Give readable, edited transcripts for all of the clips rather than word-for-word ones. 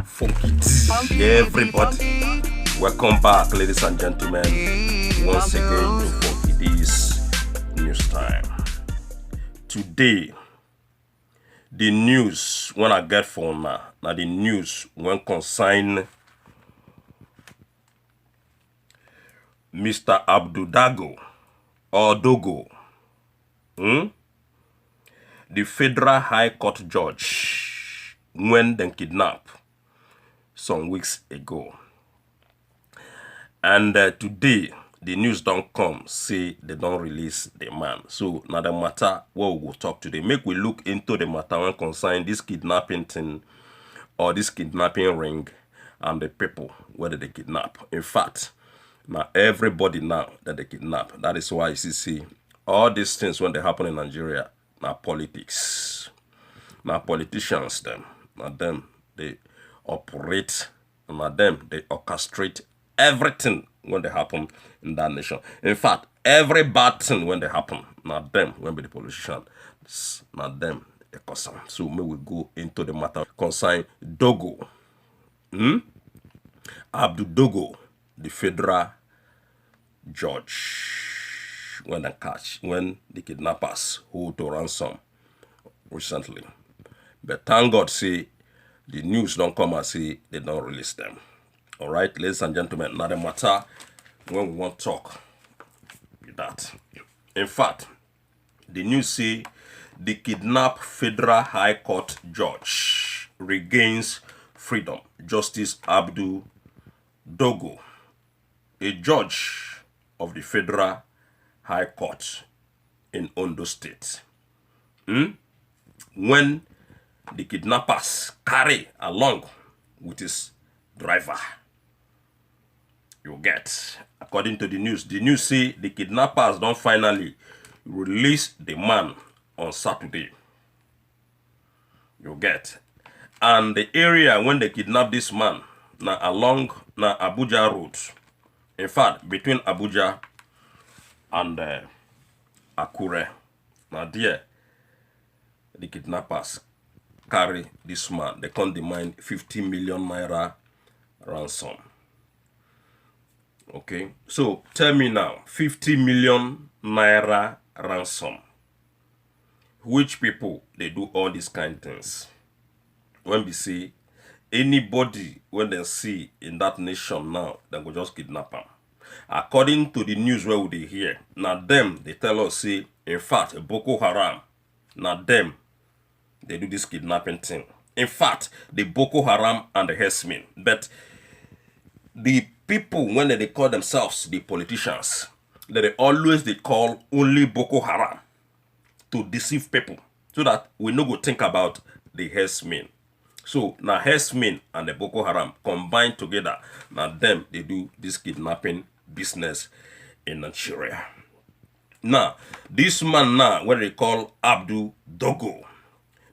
Funky D, everybody. Welcome back, ladies and gentlemen, once again to Funky D's news time. Today, the news when I get from now the news when concern Mr. Abdudago or Dogo, the Federal High Court judge when they kidnapped some weeks ago. And today, the news don't come, say they don't release the man. So now the matter what we will talk today. Make we look into the matter when concern this kidnapping thing or this kidnapping ring and the people whether they kidnap. In fact, now everybody now that they kidnap. That is why you see all these things when they happen in Nigeria, now politics. Now politicians them they operate, and them they orchestrate everything when they happen in that nation. In fact, every bad thing when they happen, not them when be the politician, not them they cause them. So may we go into the matter concern Dogo, Abdu Dogo, the federal judge when the kidnappers hold to ransom recently. But thank God, say the news don't come and say they don't release them. All right, ladies and gentlemen, now the matter when we want to talk with that. In fact, the news say the kidnapped Federal High Court judge regains freedom. Justice Abdu Dogo, a judge of the Federal High Court in Ondo State, when the kidnappers carry along with his driver. You get, according to the news say the kidnappers don't finally release the man on Saturday. You get, and the area when they kidnap this man now along na Abuja road. In fact, between Abuja and Akure, now there the kidnappers carry this man. They can't demand 50 million naira ransom. Okay, so tell me now, 50 million naira ransom. Which people they do all these kind of things? When we see anybody when they see in that nation now, they go just kidnap them. According to the news where they hear, now them they tell us say, in fact, Boko Haram, now them they do this kidnapping thing. In fact, the Boko Haram and the HERDSMEN, but the people when they call themselves the politicians, they always they call only Boko Haram to deceive people, so that we no go think about the HERDSMEN. So now HERDSMEN and the Boko Haram combined together, now them they do this kidnapping business in Nigeria. Now this man now what they call Abdu Dogo,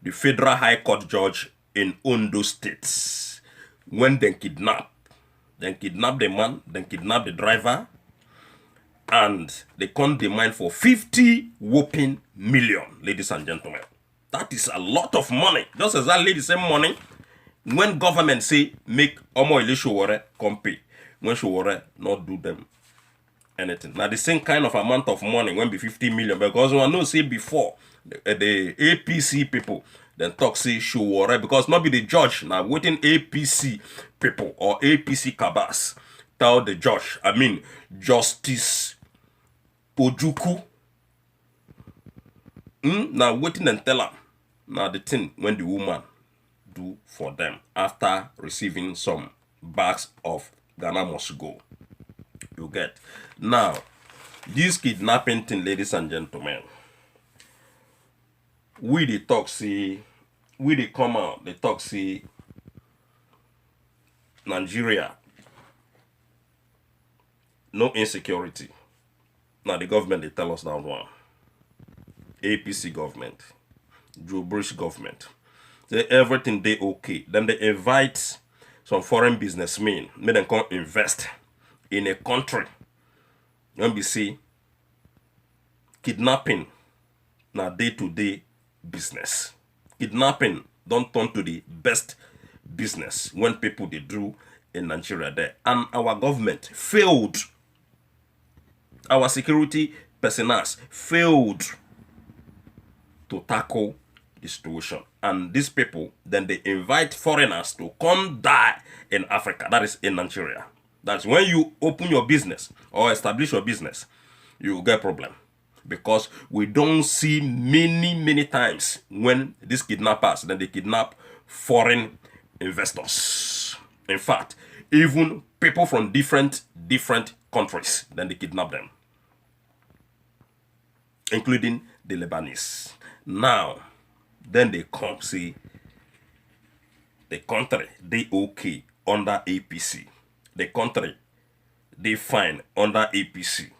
the Federal High Court judge in Ondo State, when they kidnap the man, then kidnap the driver, and they can't demand for 50 whopping million, ladies and gentlemen. That is a lot of money. Just as that lady said money, when government say make Omo Ile Showore come pay, when Showore not do them anything. Now the same kind of amount of money when be 50 million, because we know say before the APC people then talk say Showore, because not be the judge now waiting APC people or APC cabas tell the judge, I mean Justice Ojuku, now waiting and tell her now the thing when the woman do for them after receiving some bags of Ghana must go. You get, now this kidnapping thing, ladies and gentlemen, we the talk see, we the come out, the talk see Nigeria no insecurity. Now the government they tell us that one. APC government, Joe British government, say everything they okay. Then they invite some foreign businessmen, make them come invest in a country. When we see kidnapping now day-to-day business. Kidnapping don't turn to the best business when people they do in Nigeria there. And our government failed. Our security personnel failed to tackle the situation. And these people, then they invite foreigners to come die in Africa. That is in Nigeria. That's when you open your business or establish your business, you get problem. Because we don't see many times when these kidnappers, then they kidnap foreign investors. In fact, even people from different countries, then they kidnap them, including the Lebanese. Now, then they come see the country, they okay under APC. The country, they fine under APC.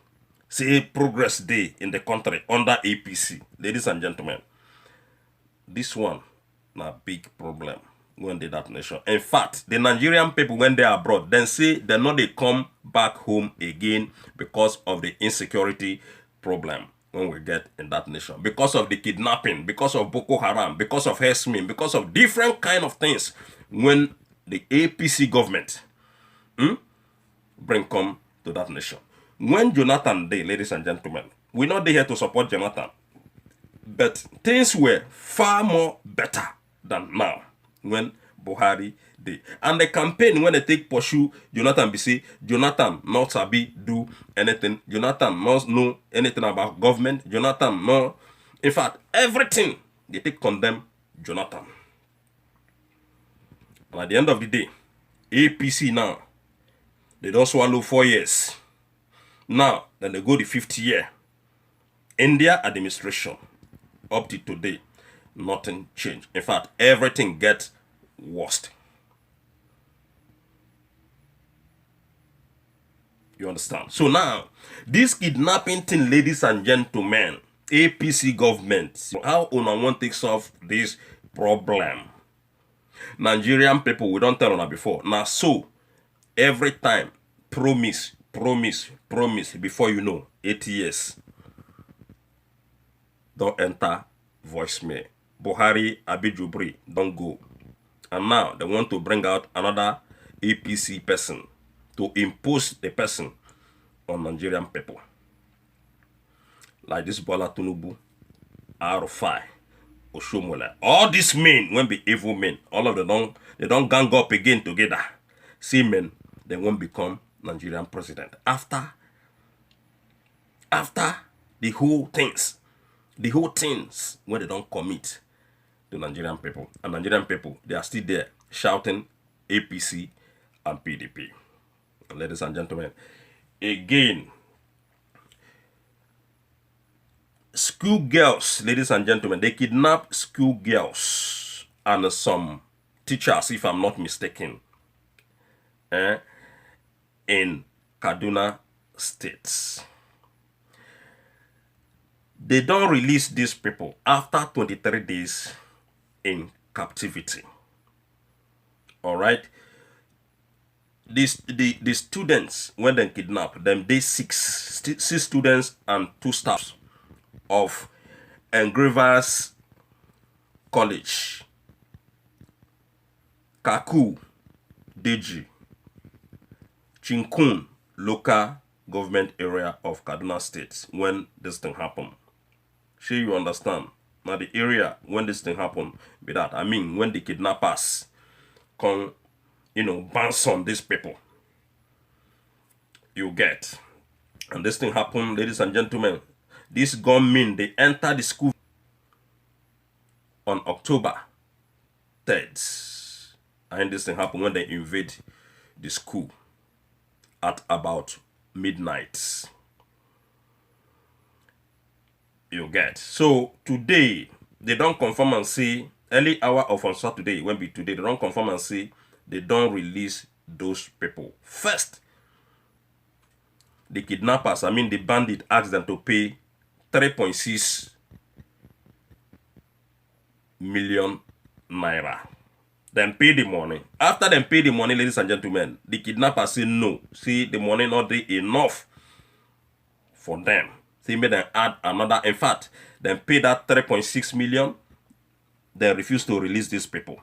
Say progress day in the country under APC. Ladies and gentlemen, this one na big problem when they that nation. In fact, the Nigerian people, when they are abroad, then say they know they come back home again because of the insecurity problem when we get in that nation. Because of the kidnapping, because of BOKOHARAM, because of HERDSMEN, because of different kind of things when the APC government bring come to that nation. When Jonathan Day, ladies and gentlemen, we're not here to support Jonathan, but things were far more better than now when Buhari did. And the campaign, when they take pursue Jonathan, be say Jonathan not sabi do anything. Jonathan must know anything about government. Jonathan no. In fact, everything they take condemn Jonathan. And at the end of the day, APC now, they don't swallow 4 years. Now, then they go the 5th year. India administration, up to today, nothing changed. In fact, everything gets worse. You understand? So now, this kidnapping thing, ladies and gentlemen, APC government, how una want to solve this problem? Nigerian people, we don't tell una before. Now, so, every time, promise, before you know, 8 years, don't enter voicemail. Buhari, Abijubri, don't go. And now, they want to bring out another APC person to impose the person on Nigerian people. Like this Bola Tinubu, Arufai, Oshomole. All these men, when be evil men, all of them don't gang up again together. See men, they won't become Nigerian president. After the whole things when they don't commit to Nigerian people. And Nigerian people, they are still there shouting APC and PDP. Ladies and gentlemen, again, schoolgirls, ladies and gentlemen, they kidnap schoolgirls and some teachers, if I'm not mistaken, in Kaduna State. They don't release these people after 23 days in captivity. All right. The students, when they kidnap them, they six students and 2 staffs of Engravers College, Kaku, Deji, Chinkun local government area of Kaduna State when this thing happened. Sure, you understand? Now the area when this thing happened, be that, I mean, when the kidnappers come, bounce on these people, you get. And this thing happened, ladies and gentlemen. These gunmen, they enter the school on October 3rd. And this thing happened when they invade the school at about midnight. You get. So today, they don't confirm and say, early hour of on Saturday, when be today, they don't confirm and say they don't release those people. First, the kidnappers, I mean the bandit, asked them to pay 3.6 million naira. Then pay the money. After them pay the money, ladies and gentlemen, the kidnappers say no. See, the money not enough for them. They made them add another. In fact, then pay that 3.6 million. They refuse to release these people.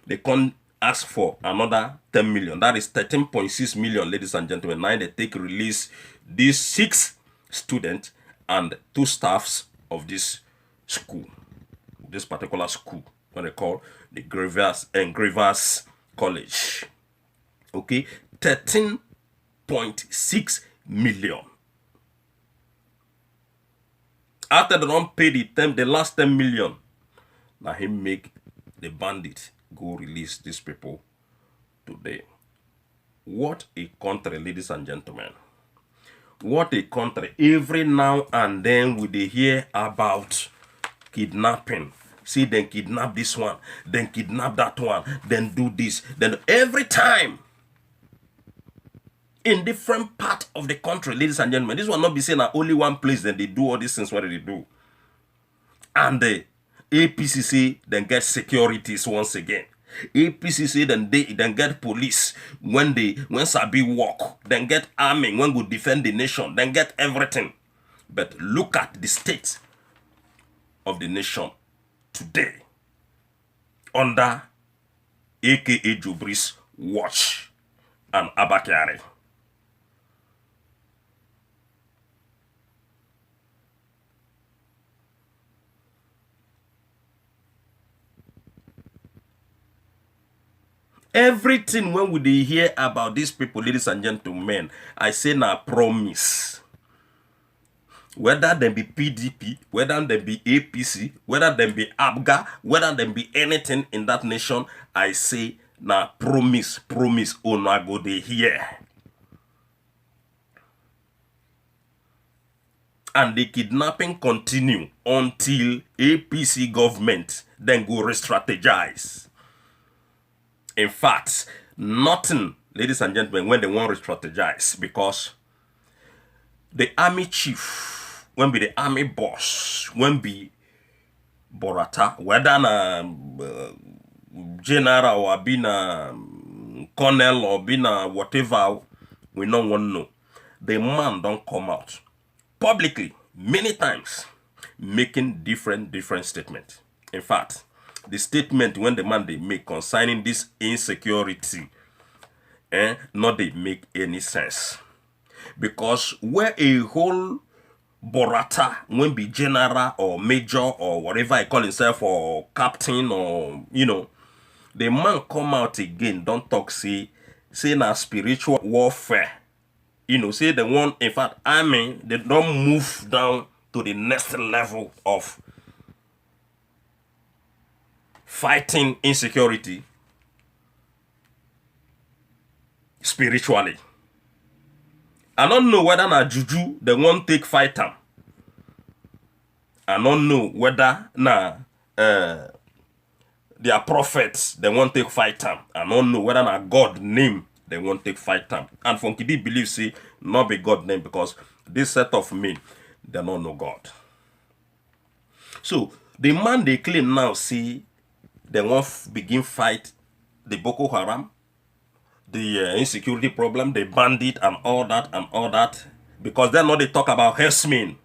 they can't ask for another 10 million. That is 13.6 million, ladies and gentlemen. Now they take release these 6 students and 2 staffs of this school, this particular school, what they call the Gravers College. Okay, 13.6 million. After they don't pay the last 10 million, now he make the bandit go release these people today. What a country, ladies and gentlemen. What a country. Every now and then we dey hear about kidnapping. See, then kidnap this one, then kidnap that one, then do this. Then every time in different part of the country, ladies and gentlemen, this will not be saying that only one place then they do all these things what they do. And the APCC then get securities once again. APCC then get police when Sabi walk, then get army when go defend the nation, then get everything. But look at the state of the nation today under AKA Jubri's watch and Abakari. Everything when we hear about these people, ladies and gentlemen, I say now promise. Whether they be PDP, whether they be APC, whether they be ABGA, whether they be anything in that nation, I say now promise, una go dey hear. And the kidnapping continue until APC government then go re-strategize. In fact, nothing, ladies and gentlemen, when they want to strategize, because the army chief, when be the army boss, when be Borata, whether na general or be na colonel or be na whatever, we don't want to know. The man don't come out publicly many times making different statements. In fact, the statement when the man they make concerning this insecurity, not they make any sense. Because where a whole Borata, when be general or major or whatever I call himself, or captain, or the man come out again, don't talk, say na spiritual warfare. Say the one, in fact, army, they don't move down to the next level of fighting insecurity spiritually. I don't know whether na juju they won't take fight them. I don't know whether na their prophets they won't take fight them. I don't know whether na God name they won't take fight them. And from Kidi believe say not be God name, because this set of men they don't know God. So the man they claim now see they won't begin fight the Boko Haram, the insecurity problem, the bandit and all that, because they're not they talk about HERDSMEN.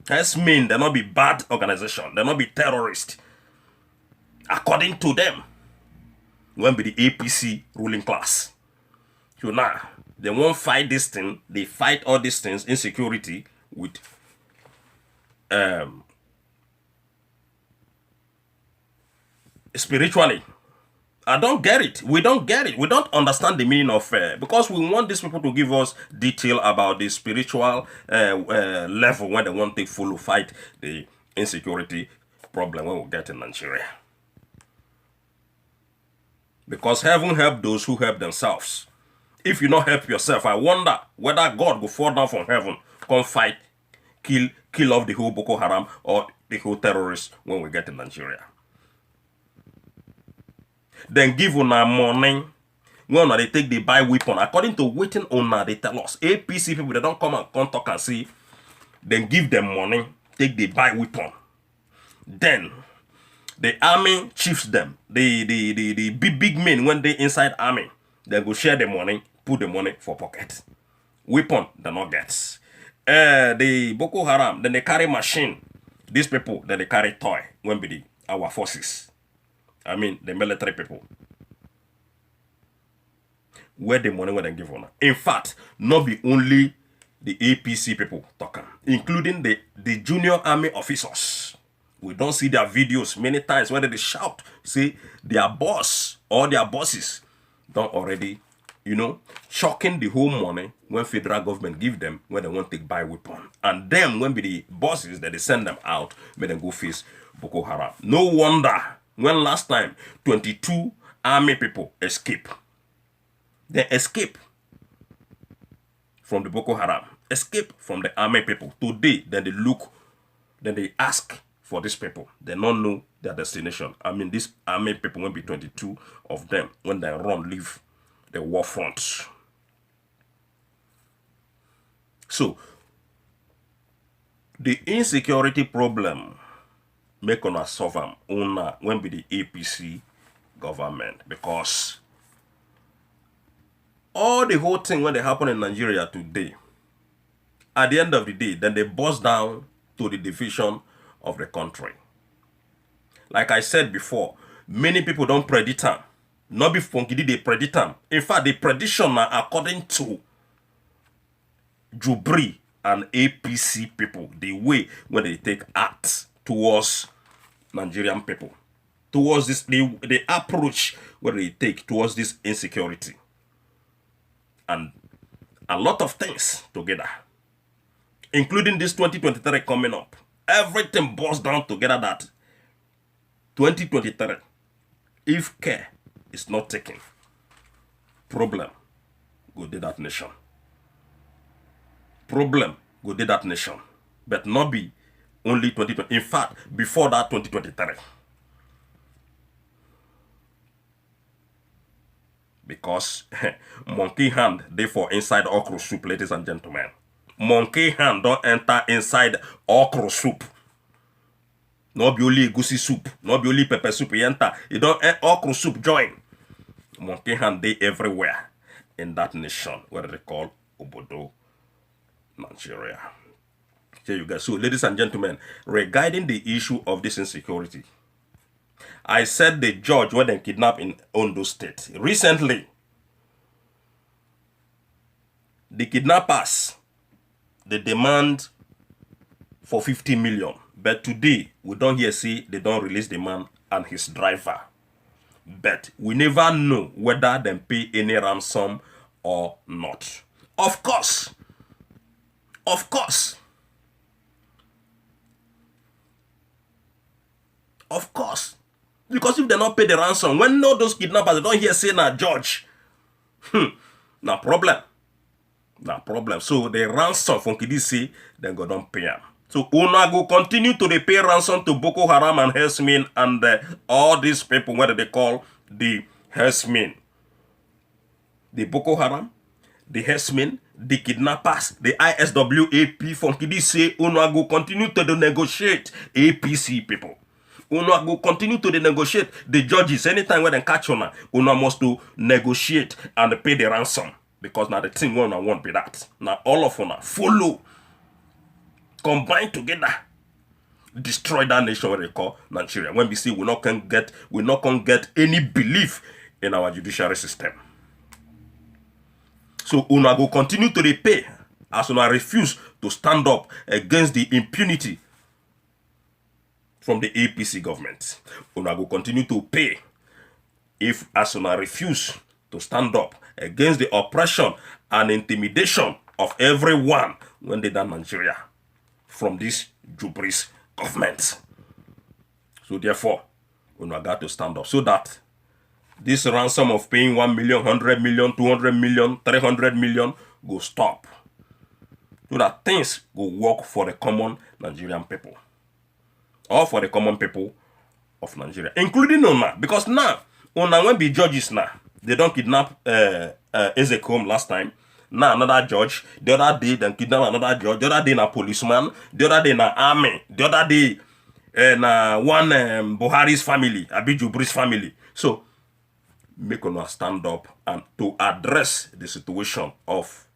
HERDSMEN, they're not be bad organization, they're not be terrorist. According to them, when be the APC ruling class. So now, they won't fight this thing, they fight all these things, insecurity, with spiritually. I don't get it. We don't get it. We don't understand the meaning of because we want these people to give us detail about the spiritual level when they want to fully fight the insecurity problem when we get in Nigeria. Because heaven help those who help themselves. If you not help yourself, I wonder whether God will fall down from heaven, come fight, kill off the whole Boko Haram or the whole terrorists when we get in Nigeria. Then give una money when they take the buy weapon. According to waiting on they tell us. APC people, they don't come and come talk and see. Then give them money, take the buy weapon. Then the army chiefs them. The big men when they inside army, they go share the money, put the money for pocket. Weapon, they not get. The Boko Haram, then they carry machine. These people, then they carry toy when be our forces. I mean, the military people. Where the money where they give on. In fact, not be only the APC people talking, including the junior army officers. We don't see their videos many times where they shout, say their boss or their bosses don't already, chucking the whole money when federal government give them when they want to buy weapon. And then when be the bosses that they send them out, when they go face Boko Haram. No wonder when last time 22 army people escape. They escape from the Boko Haram, escape from the army people. Today, then they ask for these people. They don't know their destination. I mean, these army people will be 22 of them when they leave the war front. So, the insecurity problem make on us solve them when be the APC government, because all the whole thing when they happen in Nigeria today, at the end of the day, then they bust down to the division of the country. Like I said before, many people don't predict them. Not be funky, they predict them. In fact, the prediction are according to Jubri and APC people, the way when they take acts towards Nigerian people, towards this, the approach where they take towards this insecurity. And a lot of things together, including this 2023 coming up. Everything boils down together that 2023, if care is not taken, problem go to that nation. Problem go to that nation. But not be only 2020. In fact, before that 2023. Because monkey hand, therefore, inside okra soup, ladies and gentlemen. Monkey hand don't enter inside okra soup. Not be only goosey soup, not be only pepper soup. You enter, you don't okra soup join. Monkey hand they everywhere in that nation, where they call Obodo, Nigeria. Here you go. So, ladies and gentlemen, regarding the issue of this insecurity, I said the judge when they kidnapped in Ondo State. Recently, the kidnappers, they demand for 50 million. But today, we don't hear say they don't release the man and his driver. But we never know whether they pay any ransom or not. Of course. Of course. Of course. Because if they not pay the ransom, when all those kidnappers, they don't hear say na judge. Na problem. Na problem. So the ransom from Kidisi, then go don't pay them. So una go continue to pay ransom to Boko Haram and HERDSMEN and all these people, what they call the HERDSMEN. The Boko Haram, the HERDSMEN, the kidnappers, the ISWSP from Kidisi, una go continue to negotiate APC people. Una go continue to negotiate the judges. Anytime when they catch una must to negotiate and pay the ransom. Because now the thing one won't be that. Now all of una follow, combine together, destroy that nation where they call Nigeria. When we see we not can get any belief in our judiciary system. So una go continue to pay as una refuse to stand up against the impunity from the APC government. Una go continue to pay if as una refuse to stand up against the oppression and intimidation of everyone when they done Nigeria from this Jubri's government. So therefore, una got to stand up so that this ransom of paying 1 million, 100 million, 200 million, 300 million go stop. So that things go work for the common Nigerian people. Or for the common people of Nigeria, including Una, because now Una when be judges now, they don't kidnap Ezekom last time. Now another judge, the other day then kidnap another judge, the other day na policeman, the other day na army, the other day na one Buhari's family, Abijubri's family. So make Una stand up and to address the situation of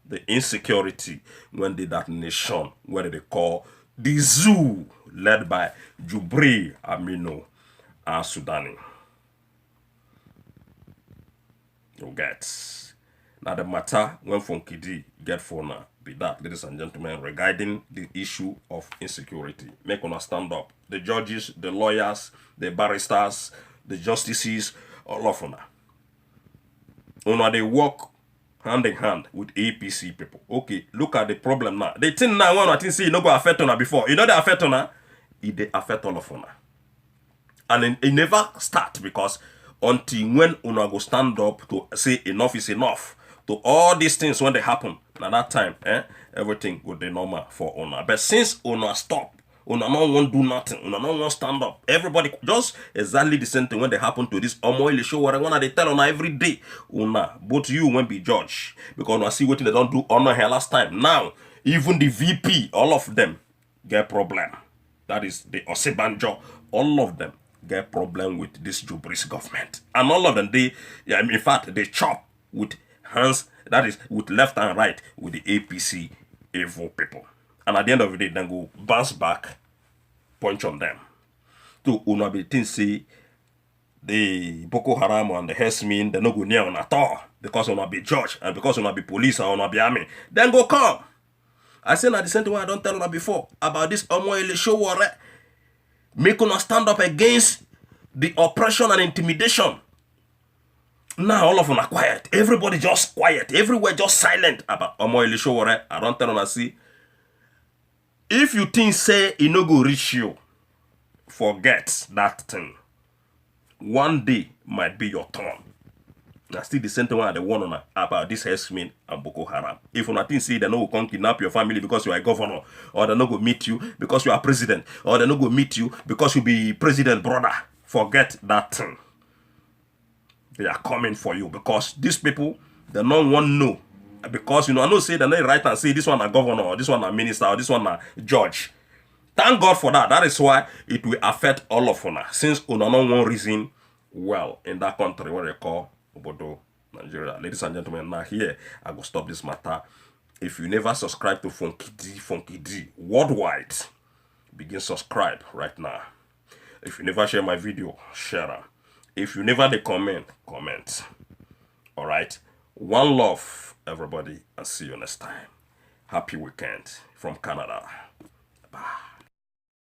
the insecurity when they that nation, where they call the zoo, led by Jubri Amino are Sudani. You get. Now the matter when from Kidi get for now be that, ladies and gentlemen, regarding the issue of insecurity. Make una stand up. The judges, the lawyers, the barristers, the justices, all of una. Una they work hand in hand with APC people. Okay, look at the problem now. The thing now when I think say it no go affect una before. You know they affect una, it they affect all of una. And it never start because until when una go stand up to say enough is enough to all these things when they happen, at that time, everything would be normal for una. But since una stop, una no want do nothing, una no want stand up. Everybody just exactly the same thing when they happen to this omoile show where one they tell una every day, una both you won't be judged because una see what they don't do honor here last time. Now even the VP, all of them get problem. That is the Osebanjo, all of them get problem with this Jubrist government. And all of them, in fact, they chop with hands, that is, with left and right, with the APC evil people. And at the end of the day, then go bounce back, punch on them. To Unabitin say, the Boko Haram and the herdsmen, they no go near on at all. Because una be judge, and because una be police, or una be army. Then go come. I said at the same time I don't tell una before about this Omoile show war. Make una stand up against the oppression and intimidation. Now all of them are quiet. Everybody just quiet. Everywhere just silent about Omoile show war. I don't tell una see. If you think say it no go reach you, forget that thing. One day might be your turn. Now still the same thing I want on about this herdsmen and Boko Haram. If you think say they no go come kidnap your family because you are a governor, or they no go meet you because you are president, or they no go meet you because you be president brother, forget that thing. They are coming for you because these people they no want know. Because I know say they no right and say this one a governor, or this one a minister, or this one a judge. Thank God for that. That is why it will affect all of una. Since una no one reason well in that country what they call Obodo, Nigeria. Ladies and gentlemen, now here I go stop this matter. If you never subscribe to Funky D worldwide, begin subscribe right now. If you never share my video, share them. If you never comment. Alright. One love, everybody, and see you next time. Happy weekend from Canada. Bye.